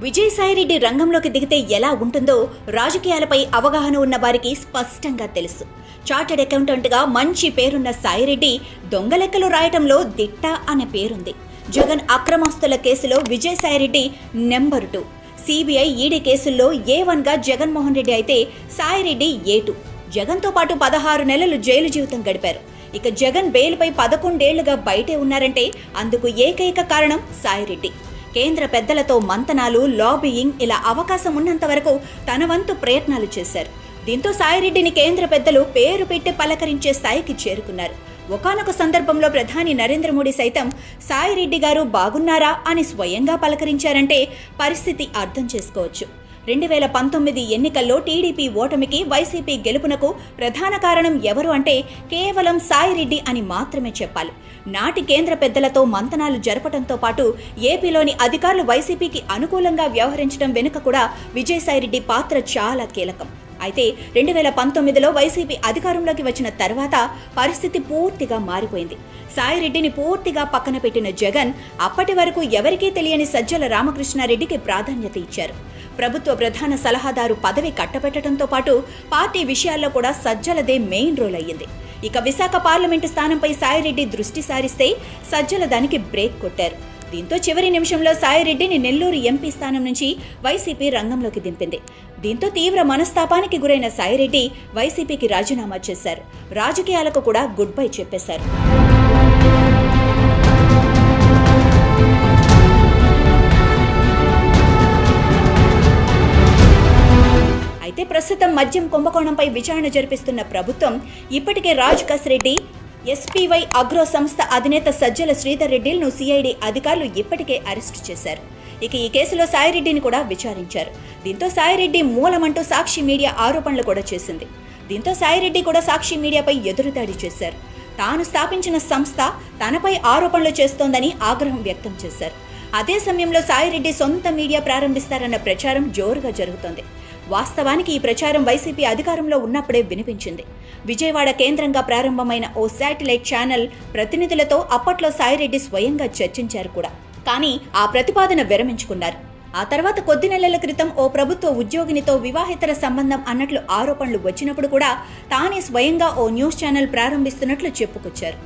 విజయసాయిరెడ్డి రంగంలోకి దిగితే ఎలా ఉంటుందో రాజకీయాలపై అవగాహన ఉన్న వారికి స్పష్టంగా తెలుసు. చార్టెడ్ అకౌంటెంట్గా మంచి పేరున్న సాయిరెడ్డి దొంగ లెక్కలు రాయటంలో దిట్ట అనే పేరుంది. జగన్ అక్రమాస్తుల కేసులో విజయసాయిరెడ్డి నెంబర్ 2. సిబిఐ ఈడీ కేసుల్లో A1గా జగన్మోహన్ రెడ్డి అయితే సాయిరెడ్డి A2. జగన్తో పాటు 16 నెలలు జైలు జీవితం గడిపారు. ఇక జగన్ బెయిల్పై 11 ఏళ్లుగా బయటే ఉన్నారంటే అందుకు ఏకైక కారణం సాయిరెడ్డి. కేంద్ర పెద్దలతో మంతనాలు, లాబియింగ్ ఇలా అవకాశం ఉన్నంత వరకు తన వంతు ప్రయత్నాలు చేశారు. దీంతో సాయిరెడ్డిని కేంద్ర పెద్దలు పేరు పెట్టి పలకరించే స్థాయికి చేరుకున్నారు. ఒకానొక సందర్భంలో ప్రధాని నరేంద్ర మోడీ సైతం సాయిరెడ్డి గారు బాగున్నారా అని స్వయంగా పలకరించారంటే పరిస్థితి అర్థం చేసుకోవచ్చు. 2019 ఎన్నికల్లో టీడీపీ ఓటమికి, వైసీపీ గెలుపునకు ప్రధాన కారణం ఎవరు అంటే కేవలం సాయిరెడ్డి అని మాత్రమే చెప్పాలి. నాటి కేంద్ర పెద్దలతో మంతనాలు జరపడంతో పాటు ఏపీలోని అధికారులు వైసీపీకి అనుకూలంగా వ్యవహరించడం వెనుక కూడా విజయసాయిరెడ్డి పాత్ర చాలా కీలకం. అయితే 2019లో వైసీపీ అధికారంలోకి వచ్చిన తర్వాత పరిస్థితి పూర్తిగా మారిపోయింది. సాయిరెడ్డిని పూర్తిగా పక్కన పెట్టిన జగన్ అప్పటి వరకు ఎవరికీ తెలియని సజ్జల రామకృష్ణారెడ్డికి ప్రాధాన్యత ఇచ్చారు. ప్రభుత్వ ప్రధాన సలహాదారు పదవి కట్టబెట్టడంతో పాటు పార్టీ విషయాల్లో కూడా సజ్జలదే మెయిన్ రోల్ అయ్యింది. ఇక విశాఖ పార్లమెంటు స్థానంపై సాయిరెడ్డి దృష్టి సారిస్తే సజ్జల దానికి బ్రేక్ కొట్టారు. దీంతో చివరి నిమిషంలో సాయిరెడ్డిని నెల్లూరు ఎంపీ స్థానం నుంచి వైసీపీ రంగంలోకి దింపింది. దీంతో తీవ్ర మనస్తాపానికి గురైన సాయిరెడ్డి వైసీపీకి రాజీనామా చేశారు. రాజకీయాలకు కూడా గుడ్ బై చెప్పేశారు. అయితే ప్రస్తుతం మద్యం కుంభకోణంపై విచారణ జరిపిస్తున్న ప్రభుత్వం ఇప్పటికే రాజ్ కస్ రెడ్డి, ఎస్పీవై అగ్రో సంస్థ అధినేత సజ్జల శ్రీధర్ రెడ్డిలను సిఐడి అధికారులు ఇప్పటికే అరెస్టు చేశారు. ఇక ఈ కేసులో సాయిరెడ్డిని కూడా విచారించారు. దీంతో సాయిరెడ్డి మూలమంటూ సాక్షి మీడియా ఆరోపణలు కూడా చేసింది. దీంతో సాయిరెడ్డి కూడా సాక్షి మీడియాపై ఎదురుదాడి చేశారు. తాను స్థాపించిన సంస్థ తనపై ఆరోపణలు చేస్తోందని ఆగ్రహం వ్యక్తం చేశారు. అదే సమయంలో సాయిరెడ్డి సొంత మీడియా ప్రారంభిస్తారన్న ప్రచారం జోరుగా జరుగుతోంది. వాస్తవానికి ఈ ప్రచారం వైసీపీ అధికారంలో ఉన్నప్పుడే వినిపించింది. విజయవాడ కేంద్రంగా ప్రారంభమైన ఓ శాటిలైట్ ఛానల్ ప్రతినిధులతో అప్పట్లో సాయిరెడ్డి స్వయంగా చర్చించారు కూడా. కానీ ఆ ప్రతిపాదన విరమించుకున్నారు. ఆ తర్వాత కొద్ది నెలల క్రితం ఓ ప్రభుత్వ ఉద్యోగినితో వివాహేతర సంబంధం అన్నట్లు ఆరోపణలు వచ్చినప్పుడు కూడా తానే స్వయంగా ఓ న్యూస్ ఛానల్ ప్రారంభిస్తున్నట్లు చెప్పుకొచ్చారు.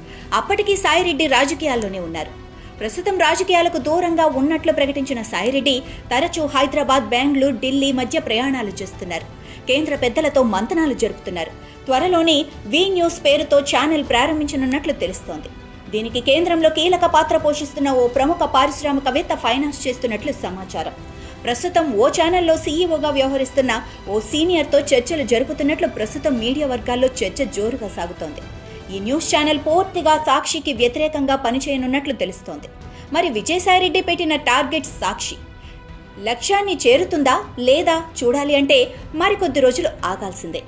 అప్పటికీ సాయిరెడ్డి రాజకీయాల్లోనే ఉన్నారు. ప్రస్తుతం రాజకీయాలకు దూరంగా ఉన్నట్లు ప్రకటించిన సాయిరెడ్డి తరచూ హైదరాబాద్, బెంగళూరు, ఢిల్లీ మధ్య ప్రయాణాలు చేస్తున్నారు. కేంద్ర పెద్దలతో మంతనాలు జరుపుతున్నారు. త్వరలోనే వి న్యూస్ పేరుతో ఛానల్ ప్రారంభించనున్నట్లు తెలుస్తోంది. దీనికి కేంద్రంలో కీలక పాత్ర పోషిస్తున్న ఓ ప్రముఖ పారిశ్రామికవేత్త ఫైనాన్స్ చేస్తున్నట్లు సమాచారం. ప్రస్తుతం ఓ ఛానల్లో సీఈఓగా వ్యవహరిస్తున్న ఓ సీనియర్తో చర్చలు జరుపుతున్నట్లు ప్రస్తుతం మీడియా వర్గాల్లో చర్చ జోరుగా సాగుతోంది. ఈ న్యూస్ ఛానల్ పూర్తిగా సాక్షికి వ్యతిరేకంగా పనిచేయనున్నట్లు తెలుస్తోంది. మరి విజయసాయిరెడ్డి పెట్టిన టార్గెట్ సాక్షి లక్ష్యాన్ని చేరుతుందా లేదా చూడాలి అంటే మరికొద్ది రోజులు ఆగాల్సిందే.